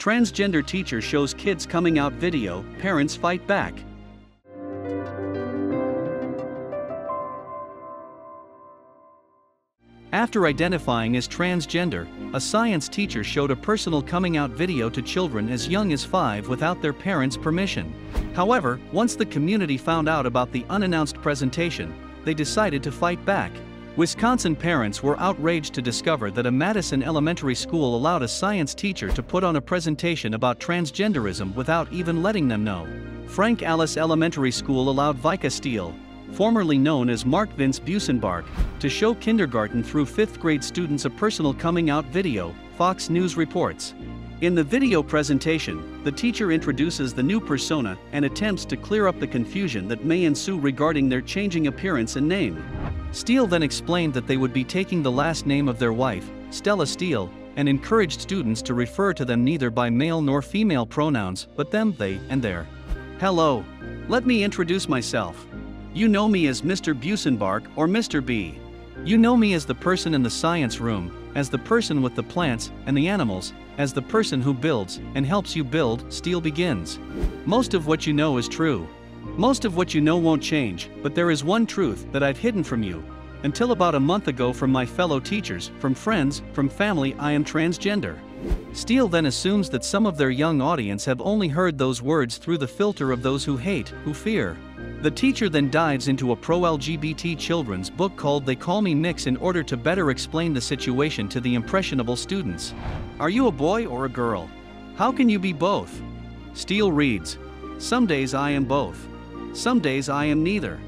Transgender teacher shows kids coming out video, parents fight back. After identifying as transgender, a science teacher showed a personal coming out video to children as young as 5 without their parents' permission. However, once the community found out about the unannounced presentation, they decided to fight back. Wisconsin parents were outraged to discover that a Madison elementary school allowed a science teacher to put on a presentation about transgenderism without even letting them know. Frank Alice Elementary School allowed Vika Steele, formerly known as Mark Vince Busenbark, to show kindergarten through 5th grade students a personal coming out video, Fox News reports. In the video presentation, the teacher introduces the new persona and attempts to clear up the confusion that may ensue regarding their changing appearance and name. Steele then explained that they would be taking the last name of their wife, Stella Steele, and encouraged students to refer to them neither by male nor female pronouns, but them, they, and their. Hello. Let me introduce myself. You know me as Mr. Busenbark or Mr. B. You know me as the person in the science room, as the person with the plants and the animals, as the person who builds and helps you build. Steele begins. Most of what you know is true. Most of what you know won't change, but there is one truth that I've hidden from you. Until about a month ago, from my fellow teachers, from friends, from family, I am transgender. Steele then assumes that some of their young audience have only heard those words through the filter of those who hate, who fear. The teacher then dives into a pro-LGBT children's book called They Call Me Mix in order to better explain the situation to the impressionable students. Are you a boy or a girl? How can you be both? Steele reads, some days I am both. Some days I am neither.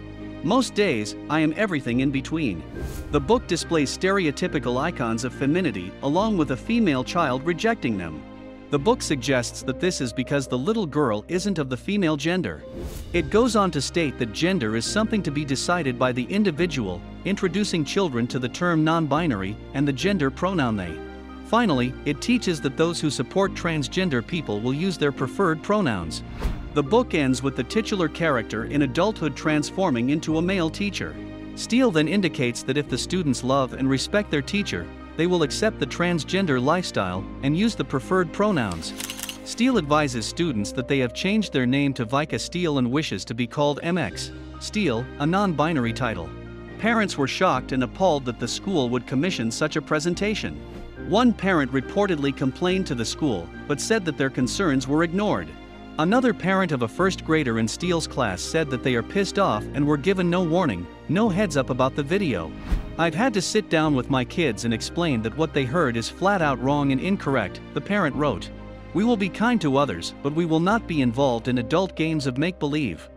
Most days, I am everything in between. The book displays stereotypical icons of femininity along with a female child rejecting them. The book suggests that this is because the little girl isn't of the female gender. It goes on to state that gender is something to be decided by the individual, introducing children to the term non-binary and the gender pronoun they. Finally, it teaches that those who support transgender people will use their preferred pronouns. The book ends with the titular character in adulthood transforming into a male teacher. Steele then indicates that if the students love and respect their teacher, they will accept the transgender lifestyle and use the preferred pronouns. Steele advises students that they have changed their name to Vika Steele and wishes to be called MX Steele, a non-binary title. Parents were shocked and appalled that the school would commission such a presentation. One parent reportedly complained to the school, but said that their concerns were ignored. Another parent of a first grader in Steele's class said that they are pissed off and were given no warning, no heads up about the video. I've had to sit down with my kids and explain that what they heard is flat out wrong and incorrect, the parent wrote. We will be kind to others, but we will not be involved in adult games of make-believe.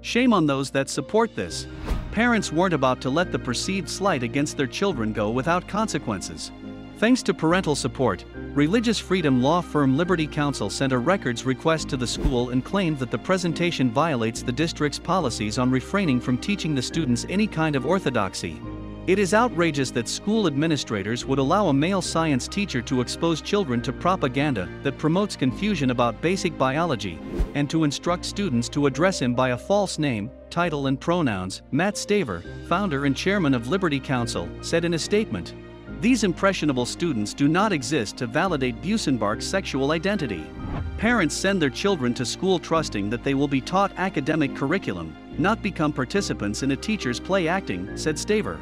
Shame on those that support this. Parents weren't about to let the perceived slight against their children go without consequences. Thanks to parental support, religious freedom law firm Liberty Counsel sent a records request to the school and claimed that the presentation violates the district's policies on refraining from teaching the students any kind of orthodoxy. It is outrageous that school administrators would allow a male science teacher to expose children to propaganda that promotes confusion about basic biology, and to instruct students to address him by a false name, title and pronouns, Matt Staver, founder and chairman of Liberty Counsel, said in a statement. These impressionable students do not exist to validate Busenbark's sexual identity. Parents send their children to school trusting that they will be taught academic curriculum, not become participants in a teacher's play acting, said Staver.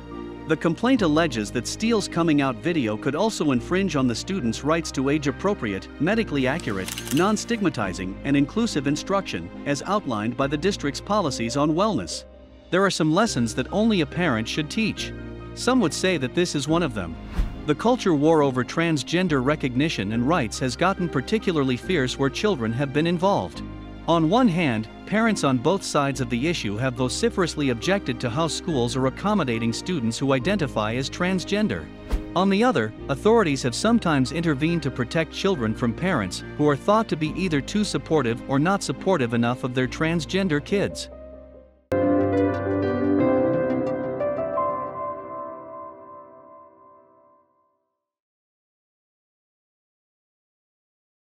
The complaint alleges that Steele's coming out video could also infringe on the students' rights to age-appropriate, medically accurate, non-stigmatizing, and inclusive instruction, as outlined by the district's policies on wellness. There are some lessons that only a parent should teach. Some would say that this is one of them. The culture war over transgender recognition and rights has gotten particularly fierce where children have been involved. On one hand, parents on both sides of the issue have vociferously objected to how schools are accommodating students who identify as transgender. On the other, authorities have sometimes intervened to protect children from parents who are thought to be either too supportive or not supportive enough of their transgender kids.